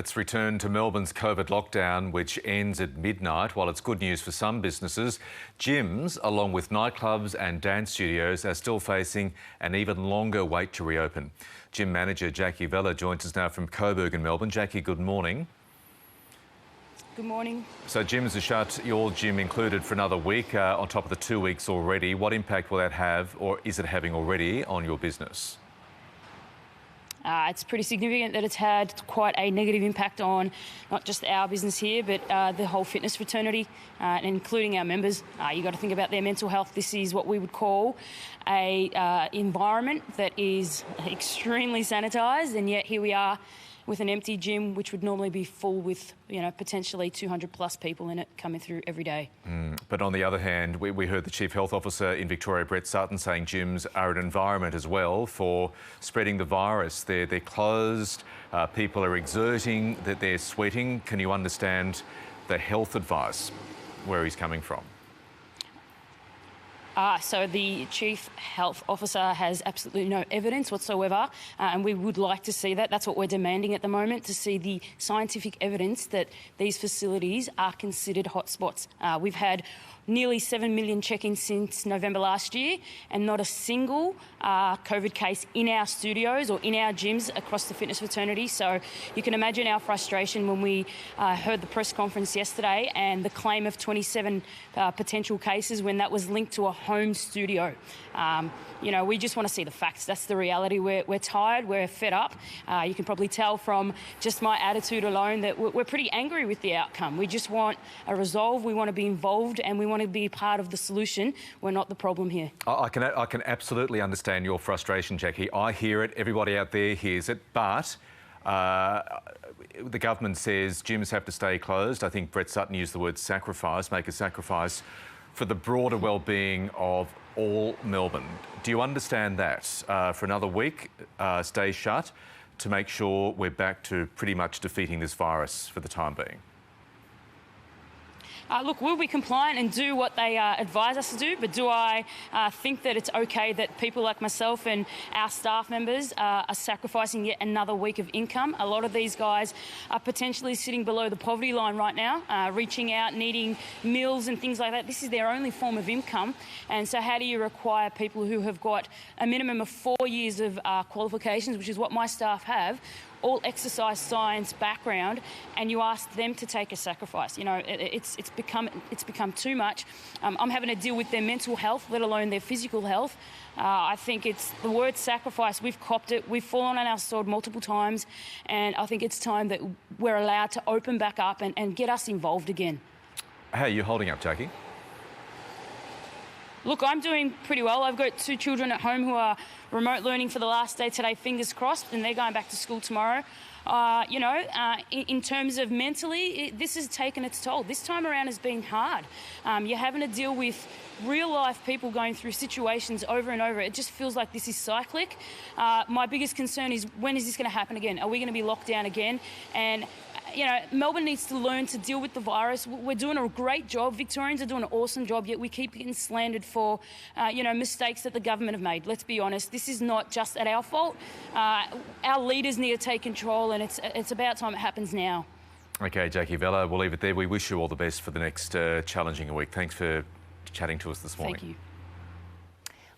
Let's return to Melbourne's COVID lockdown, which ends at midnight. While it's good news for some businesses, gyms, along with nightclubs and dance studios, are still facing an even longer wait to reopen. Gym manager Jackie VELLA joins us now from Coburg in Melbourne. Jackie, good morning. Good morning. So gyms are shut, your gym included, for another week, on top of the 2 weeks already. What impact will that have, or is it having already, on your business? It's pretty significant that it's had quite a negative impact on not just our business here, but the whole fitness fraternity, including our members. You've got to think about their mental health. This is what we would call a environment that is extremely sanitised, and yet here we are with an empty gym, which would normally be full with, potentially 200 plus people in it coming through every day. But on the other hand, we heard the Chief Health Officer in Victoria, Brett Sutton, saying gyms are an environment as well for spreading the virus. They're closed, people are exerting, that they're sweating. Can you understand the health advice, where he's coming from? So the Chief Health Officer has absolutely no evidence whatsoever, and we would like to see that. That's what we're demanding at the moment, to see the scientific evidence that these facilities are considered hotspots. We've had nearly 7 million check-ins since November last year, and not a single COVID case in our studios or in our gyms across the fitness fraternity. So you can imagine our frustration when we heard the press conference yesterday and the claim of 27 potential cases when that was linked to a home studio. We just want to see the facts. That's the reality. We're tired, we're fed up. You can probably tell from just my attitude alone that we're pretty angry with the outcome. We just want a resolve, we want to be involved, and we want to be part of the solution. We're not the problem here. I can absolutely understand your frustration, Jackie. I hear it, everybody out there hears it, but the government says gyms have to stay closed. I think Brett Sutton used the word sacrifice, make a sacrifice for the broader well-being of all Melbourne. Do you understand that? For another week, stay shut to make sure we're back to pretty much defeating this virus for the time being? Look, we'll be compliant and do what they advise us to do, but do I think that it's okay that people like myself and our staff members are sacrificing yet another week of income? A lot of these guys are potentially sitting below the poverty line right now, reaching out, needing meals and things like that. This is their only form of income. And so how do you require people who have got a minimum of 4 years of qualifications, which is what my staff have, all exercise science background, and you ask them to take a sacrifice? It's become too much. I'm having to deal with their mental health, let alone their physical health. I think it's the word sacrifice. We've copped it. We've fallen on our sword multiple times, and I think it's time that we're allowed to open back up and get us involved again. How are you holding up, Jackie? Look, I'm doing pretty well. I've got 2 children at home who are remote learning for the last day today, fingers crossed, and they're going back to school tomorrow. In terms of mentally, this has taken its toll. This time around has been hard. You're having to deal with real-life people going through situations over and over. It just feels like this is cyclic. My biggest concern is, when is this going to happen again? Are we going to be locked down again? And Melbourne needs to learn to deal with the virus. We're doing a great job. Victorians are doing an awesome job, yet we keep getting slandered for, mistakes that the government have made. Let's be honest, this is not just at our fault. Our leaders need to take control, and it's about time it happens now. OK, Jackie VELLA, we'll leave it there. We wish you all the best for the next challenging week. Thanks for chatting to us this morning. Thank you.